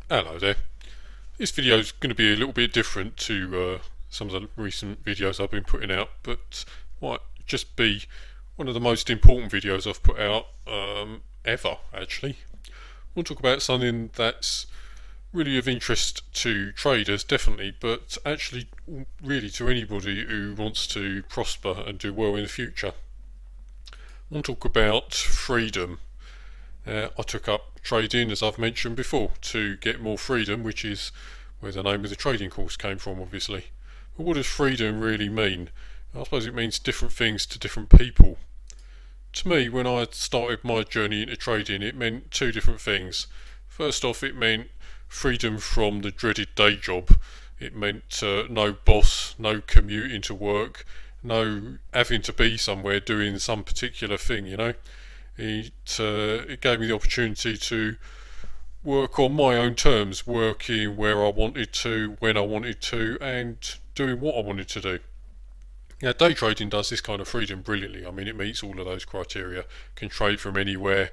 Hello there. This video is going to be a little bit different to some of the recent videos I've been putting out, but might just be one of the most important videos I've put out ever, actually. We'll talk about something that's really of interest to traders, definitely, but actually, really to anybody who wants to prosper and do well in the future. We'll talk about freedom. I took up trading, as I've mentioned before, to get more freedom, which is where the name of the trading course came from, obviously. But what does freedom really mean? I suppose it means different things to different people. To me, when I started my journey into trading, it meant two different things. First off, it meant freedom from the dreaded day job. It meant no boss, no commute into work, no having to be somewhere doing some particular thing, it gave me the opportunity to work on my own terms, working where I wanted to, when I wanted to, and doing what I wanted to do. Now, day trading does this kind of freedom brilliantly. I mean, it meets all of those criteria. Can trade from anywhere.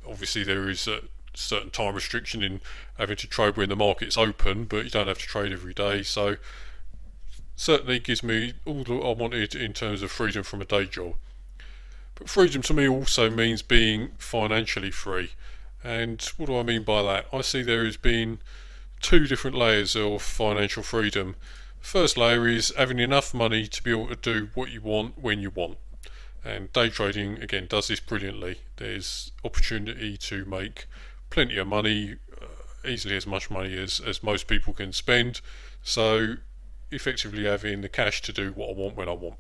Obviously, there is a certain time restriction in having to trade when the market's open, but you don't have to trade every day. So, certainly gives me all that I wanted in terms of freedom from a day job. But freedom to me also means being financially free. And what do I mean by that? I see there has been two different layers of financial freedom. First layer is having enough money to be able to do what you want when you want. And day trading, again, does this brilliantly. There's opportunity to make plenty of money, easily as much money as most people can spend. So, effectively having the cash to do what I want when I want.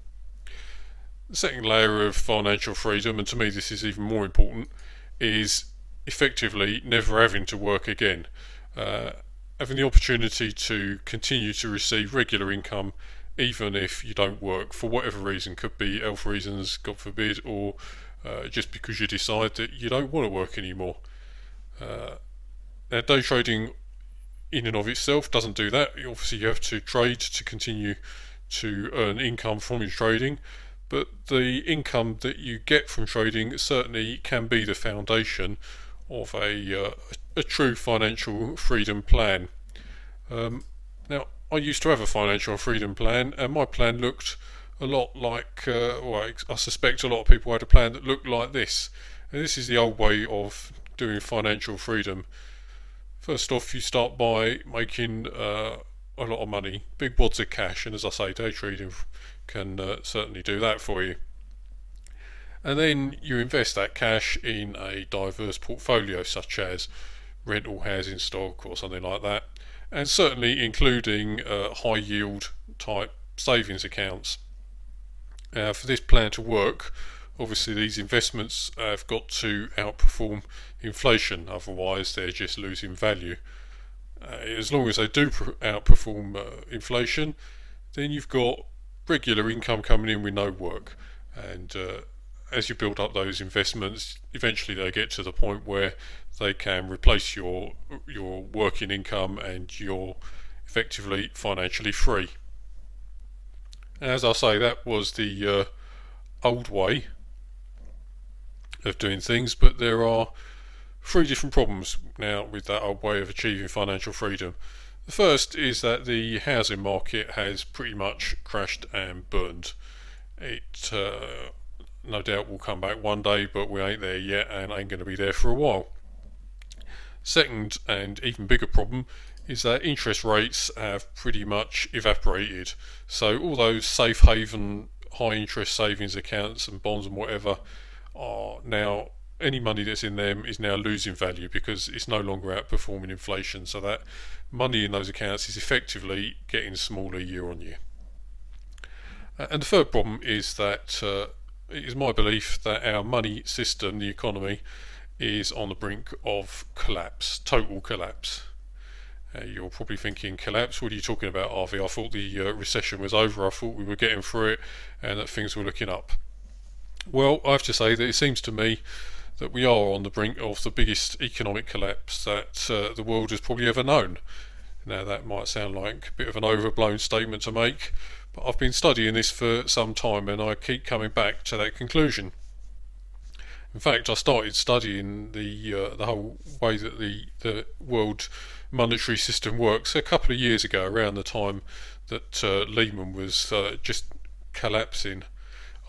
The second layer of financial freedom, and to me this is even more important, is effectively never having to work again. Uh, Having the opportunity to continue to receive regular income even if you don't work for whatever reason. Could be health reasons, God forbid, or just because you decide that you don't want to work anymore. Uh, Now, day trading in and of itself doesn't do that. Obviously, you have to trade to continue to earn income from your trading, but the income that you get from trading certainly can be the foundation of a true financial freedom plan. Um, Now, I used to have a financial freedom plan, and my plan looked a lot like, well, I suspect a lot of people had a plan that looked like this. And this is the old way of doing financial freedom. First off, you start by making a lot of money, big wads of cash, and as I say, day trading can certainly do that for you. And then you invest that cash in a diverse portfolio, such as rental housing stock or something like that, and certainly including high yield type savings accounts. For this plan to work, obviously these investments have got to outperform inflation, otherwise they're just losing value. As long as they do outperform inflation, then you've got regular income coming in with no work. And as you build up those investments, eventually they get to the point where they can replace your working income and you're effectively financially free. As I say, that was the old way of doing things, but there are three different problems now with that old way of achieving financial freedom. The first is that the housing market has pretty much crashed and burned. It no doubt will come back one day, but we ain't there yet and ain't going to be there for a while. Second, and even bigger problem, is that interest rates have pretty much evaporated. So all those safe haven high interest savings accounts and bonds and whatever are now, any money that's in them is now losing value because it's no longer outperforming inflation. So that money in those accounts is effectively getting smaller year on year. And the third problem is that it is my belief that our money system, the economy, is on the brink of collapse, total collapse. You're probably thinking, collapse? What are you talking about, Harvey? I thought the recession was over. I thought we were getting through it and that things were looking up. Well, I have to say that it seems to me that we are on the brink of the biggest economic collapse that the world has probably ever known. Now, that might sound like a bit of an overblown statement to make, but I've been studying this for some time and I keep coming back to that conclusion. In fact, I started studying the whole way that the world monetary system works a couple of years ago, around the time that Lehman was just collapsing.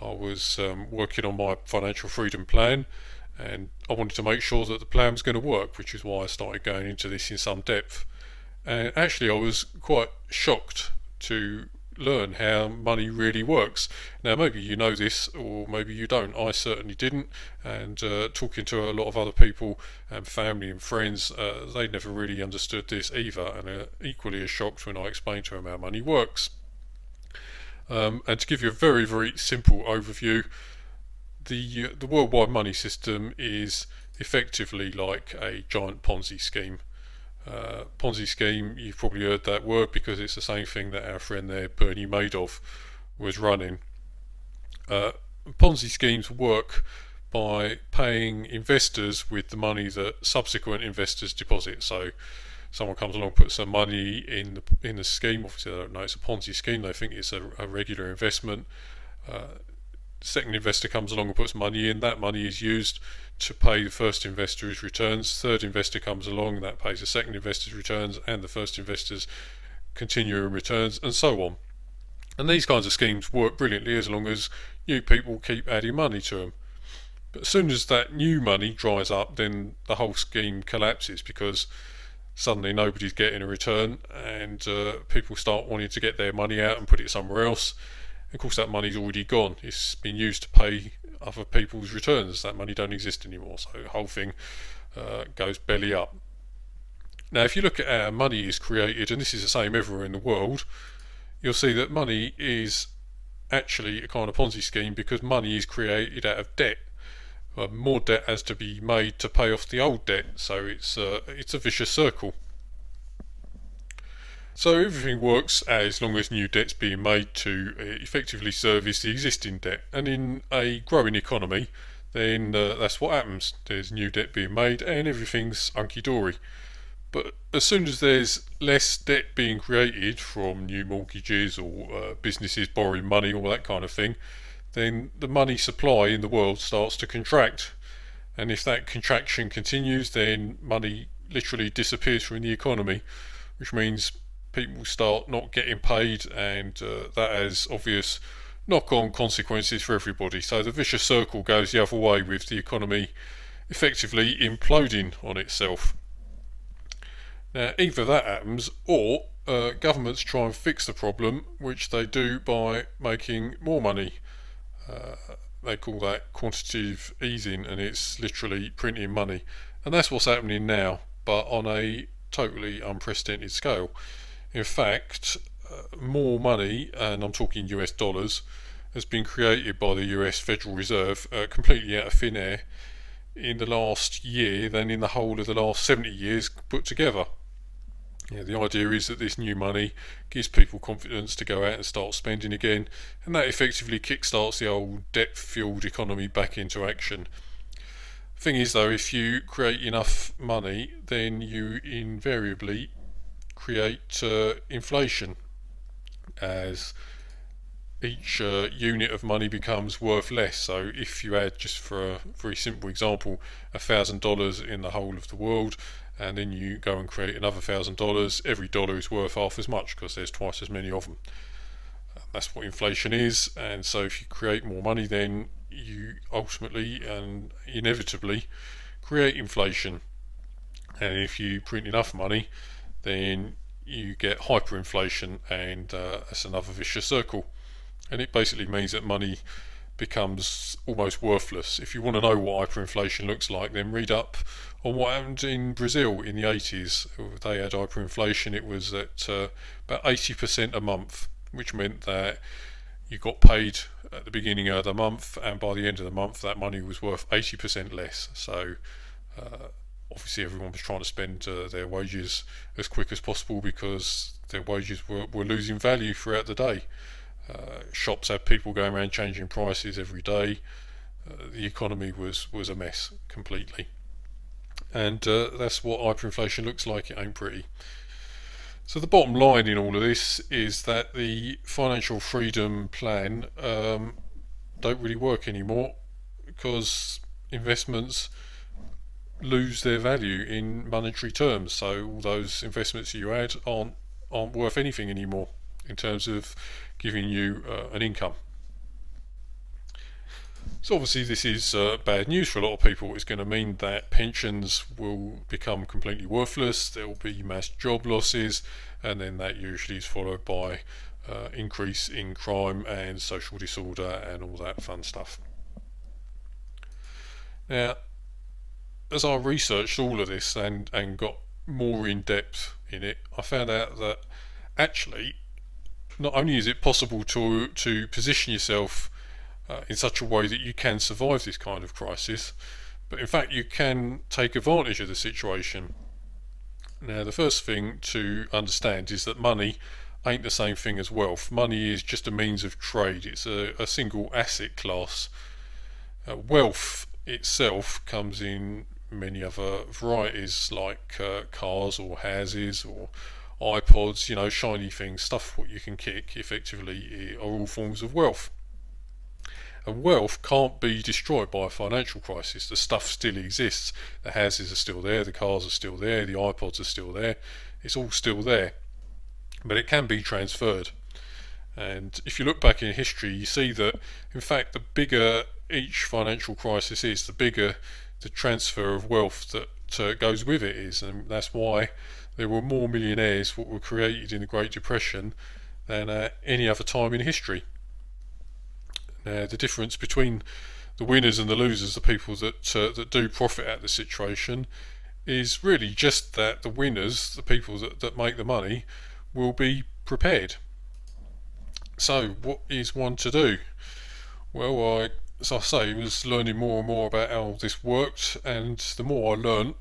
I was working on my financial freedom plan, and I wanted to make sure that the plan was going to work, which is why I started going into this in some depth. And actually, I was quite shocked to learn how money really works. Now, maybe you know this, or maybe you don't. I certainly didn't. And talking to a lot of other people and family and friends, they never really understood this either, and are equally as shocked when I explain to them how money works. And to give you a very, very simple overview, the worldwide money system is effectively like a giant Ponzi scheme. Ponzi scheme, you've probably heard that word because it's the same thing that our friend there, Bernie Madoff, was running. Uh, Ponzi schemes work by paying investors with the money that subsequent investors deposit. So someone comes along, puts some money in the scheme. Obviously, they don't know it's a Ponzi scheme. They think it's a regular investment. Second investor comes along and puts money in. That money is used to pay the first investor's returns. Third investor comes along, and that pays the second investor's returns, and the first investor's continuing returns, and so on. And these kinds of schemes work brilliantly as long as new people keep adding money to them. But as soon as that new money dries up, then the whole scheme collapses because suddenly nobody's getting a return, and people start wanting to get their money out and put it somewhere else. Of course, that money's already gone. It's been used to pay other people's returns. That money don't exist anymore, so the whole thing goes belly up. Now, if you look at how money is created, and this is the same everywhere in the world, you'll see that money is actually a kind of Ponzi scheme because money is created out of debt. More debt has to be made to pay off the old debt, so it's a vicious circle. So everything works as long as new debt's being made to effectively service the existing debt. And in a growing economy, then that's what happens. There's new debt being made and everything's hunky-dory. But as soon as there's less debt being created from new mortgages or businesses borrowing money, all that kind of thing, then the money supply in the world starts to contract. And if that contraction continues, then money literally disappears from the economy, which means people start not getting paid, and that has obvious knock-on consequences for everybody. So the vicious circle goes the other way, with the economy effectively imploding on itself. Now, either that happens, or governments try and fix the problem, which they do by making more money. They call that quantitative easing, and it's literally printing money. And that's what's happening now, but on a totally unprecedented scale. In fact, more money, and I'm talking US dollars, has been created by the US Federal Reserve completely out of thin air in the last year than in the whole of the last 70 years put together. The idea is that this new money gives people confidence to go out and start spending again, and that effectively kickstarts the old debt-fueled economy back into action. Thing is though, if you create enough money, then you invariably create inflation, as each unit of money becomes worth less. So if you had, just for a very simple example, $1,000 in the whole of the world, and then you go and create another $1,000, every dollar is worth half as much because there's twice as many of them. That's what inflation is. And so if you create more money, then you ultimately and inevitably create inflation. And if you print enough money, then you get hyperinflation, and that's another vicious circle. And it basically means that money becomes almost worthless. If you want to know what hyperinflation looks like, then read up on what happened in Brazil in the 80s. They had hyperinflation. It was at about 80% a month, which meant that you got paid at the beginning of the month, and by the end of the month that money was worth 80% less. So obviously everyone was trying to spend their wages as quick as possible because their wages were losing value throughout the day. Shops had people going around changing prices every day. The economy was a mess completely. And that's what hyperinflation looks like. It ain't pretty. So the bottom line in all of this is that the financial freedom plan don't really work anymore, because investments lose their value in monetary terms. So all those investments that you had aren't worth anything anymore in terms of giving you an income. So obviously this is bad news for a lot of people. It's going to mean that pensions will become completely worthless, there will be mass job losses, and then that usually is followed by increase in crime and social disorder and all that fun stuff. Now, as I researched all of this and got more in depth in it, I found out that actually not only is it possible to position yourself in such a way that you can survive this kind of crisis, but in fact you can take advantage of the situation. Now, the first thing to understand is that money ain't the same thing as wealth. Money is just a means of trade. It's a single asset class. Wealth itself comes in many other varieties, like cars or houses or iPods, shiny things, stuff what you can kick, effectively are all forms of wealth. And wealth can't be destroyed by a financial crisis. The stuff still exists. The houses are still there, the cars are still there, the iPods are still there. It's all still there. But it can be transferred. And if you look back in history, you see that, in fact, the bigger each financial crisis is, the bigger the transfer of wealth that goes with it is. And that's why there were more millionaires that were created in the Great Depression than any other time in history. Now, the difference between the winners and the losers, the people that do profit out of the situation, is really just that the winners, the people that make the money, will be prepared. So, what is one to do? Well, as I say, was learning more and more about how this worked, and the more I learnt,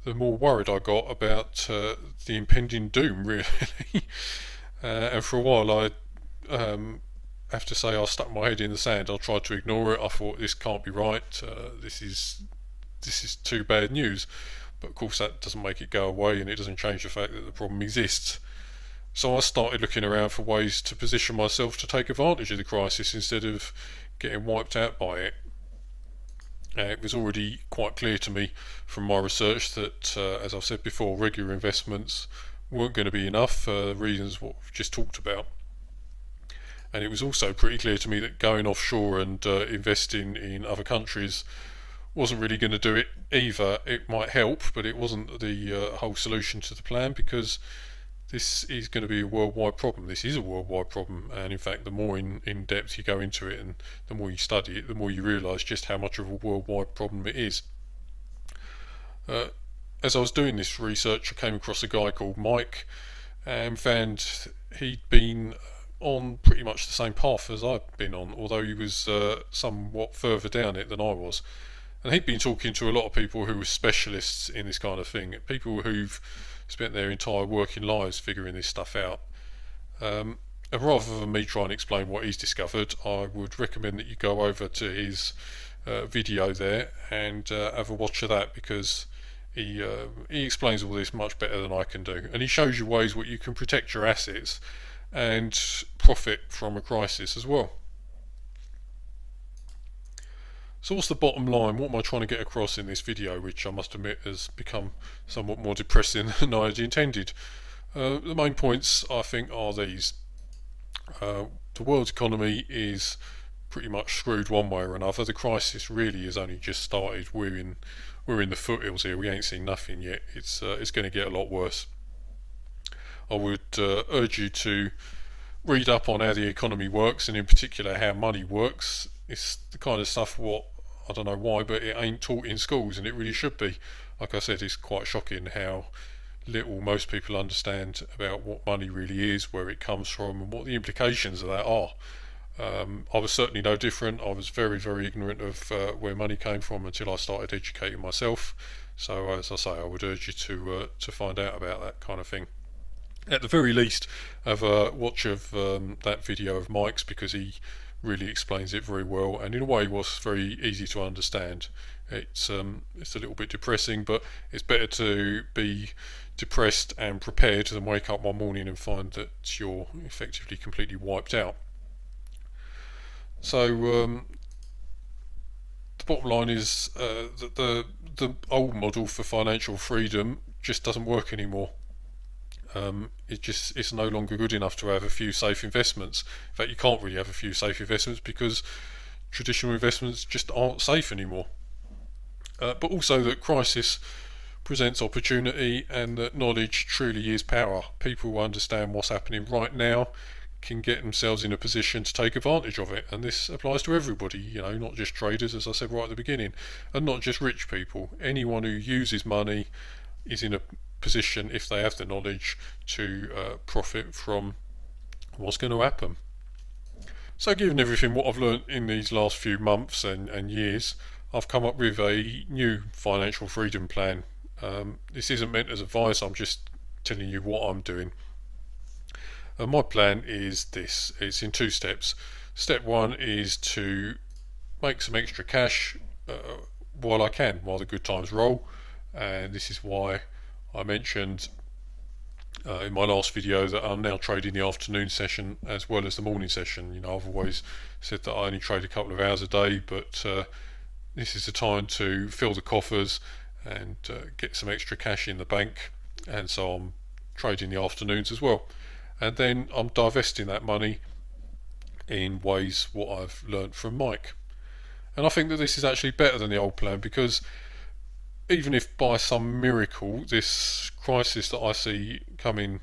the more worried I got about the impending doom, really. And for a while, I have to say I stuck my head in the sand. I tried to ignore it. I thought, this can't be right. This is too bad news. But of course that doesn't make it go away, and it doesn't change the fact that the problem exists. So I started looking around for ways to position myself to take advantage of the crisis instead of getting wiped out by it. It was already quite clear to me from my research that, as I've said before, regular investments weren't going to be enough for the reasons what we've just talked about. And it was also pretty clear to me that going offshore and investing in other countries wasn't really going to do it either. It might help, but it wasn't the whole solution to the plan, because this is going to be a worldwide problem. This is a worldwide problem, and in fact the more in depth you go into it and the more you study it, the more you realise just how much of a worldwide problem it is. As I was doing this research, I came across a guy called Mike and found he'd been on pretty much the same path as I've been on, although he was somewhat further down it than I was. And he'd been talking to a lot of people who were specialists in this kind of thing, people who've spent their entire working lives figuring this stuff out. And rather than me try and explain what he's discovered, I would recommend that you go over to his video there and have a watch of that, because he explains all this much better than I can do, and he shows you ways where you can protect your assets and profit from a crisis as well. So what's the bottom line? What am I trying to get across in this video, which I must admit has become somewhat more depressing than I had intended? The main points, I think, are these. The world's economy is pretty much screwed one way or another. The crisis really has only just started. We're in the foothills here. We ain't seen nothing yet. It's going to get a lot worse. I would urge you to read up on how the economy works, and in particular how money works. It's the kind of stuff what, I don't know why, but it ain't taught in schools, and it really should be. Like I said, it's quite shocking how little most people understand about what money really is, where it comes from, and what the implications of that are. I was certainly no different. I was very, very ignorant of where money came from until I started educating myself. So, as I say, I would urge you to find out about that kind of thing. At the very least, have a watch of that video of Mike's, because he really explains it very well, and in a way was very easy to understand. It's a little bit depressing, but it's better to be depressed and prepared than wake up one morning and find that you're effectively completely wiped out. So the bottom line is that the old model for financial freedom just doesn't work anymore. It's no longer good enough to have a few safe investments. In fact, you can't really have a few safe investments because traditional investments just aren't safe anymore. But also that crisis presents opportunity, and that knowledge truly is power. People who understand what's happening right now can get themselves in a position to take advantage of it, and this applies to everybody, not just traders, as I said right at the beginning, and not just rich people. Anyone who uses money is in a position, if they have the knowledge, to profit from what's going to happen. So given everything what I've learned in these last few months and years, I've come up with a new financial freedom plan. This isn't meant as advice, I'm just telling you what I'm doing. My plan is this. It's in 2 steps. Step 1 is to make some extra cash while I can, while the good times roll, and this is why I mentioned in my last video that I'm now trading the afternoon session as well as the morning session. I've always said that I only trade a couple of hours a day, but this is the time to fill the coffers and get some extra cash in the bank, and so I'm trading the afternoons as well. And then I'm divesting that money in ways what I've learnt from Mike. And I think that this is actually better than the old plan, because even if by some miracle this crisis that I see coming,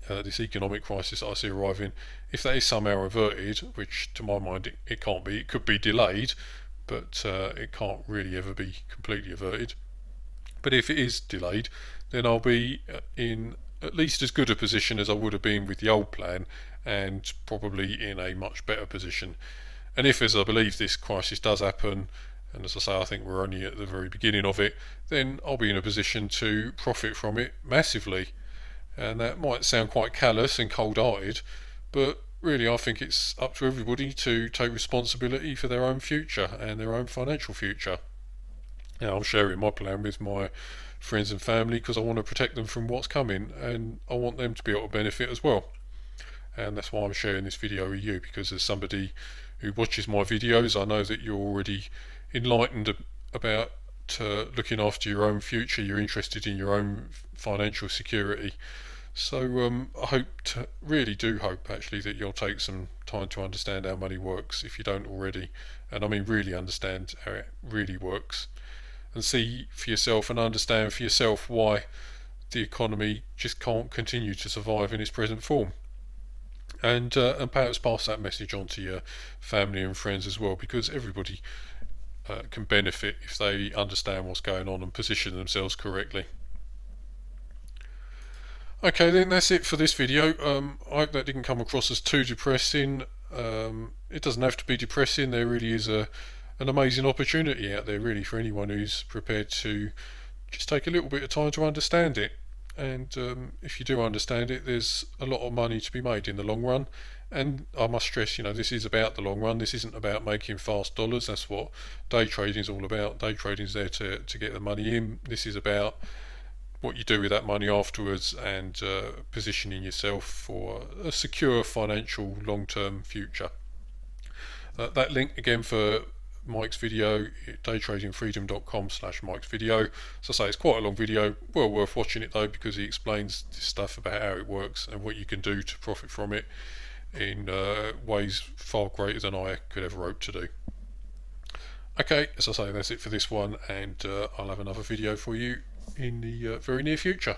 this economic crisis that I see arriving, if that is somehow averted, which to my mind it can't be, it could be delayed, but it can't really ever be completely averted. But if it is delayed, then I'll be in at least as good a position as I would have been with the old plan, and probably in a much better position. And if, as I believe, this crisis does happen, and as I say, I think we're only at the very beginning of it, then I'll be in a position to profit from it massively. And that might sound quite callous and cold-hearted, but really I think it's up to everybody to take responsibility for their own future and their own financial future. Now, I'm sharing my plan with my friends and family because I want to protect them from what's coming, and I want them to be able to benefit as well. And that's why I'm sharing this video with you, because as somebody who watches my videos, I know that you're already enlightened about looking after your own future. You're interested in your own financial security. So I really do hope actually that you'll take some time to understand how money works if you don't already, and I mean really understand how it really works, and see for yourself and understand for yourself why the economy just can't continue to survive in its present form. And perhaps pass that message on to your family and friends as well, because everybody can benefit if they understand what's going on and position themselves correctly. Okay, then that's it for this video. I hope that didn't come across as too depressing. It doesn't have to be depressing. There really is an amazing opportunity out there, really, for anyone who's prepared to just take a little bit of time to understand it. And if you do understand it, there's a lot of money to be made in the long run. And I must stress, this is about the long run. This isn't about making fast dollars. That's what day trading is all about. Day trading is there to get the money in. This is about what you do with that money afterwards, and positioning yourself for a secure financial long-term future. That link again for Mike's video, daytradingfreedom.com/Mike's video. So I say it's quite a long video, well worth watching it though, because he explains this stuff about how it works and what you can do to profit from it in ways far greater than I could ever hope to do. Okay, as I say, that's it for this one, and I'll have another video for you in the very near future.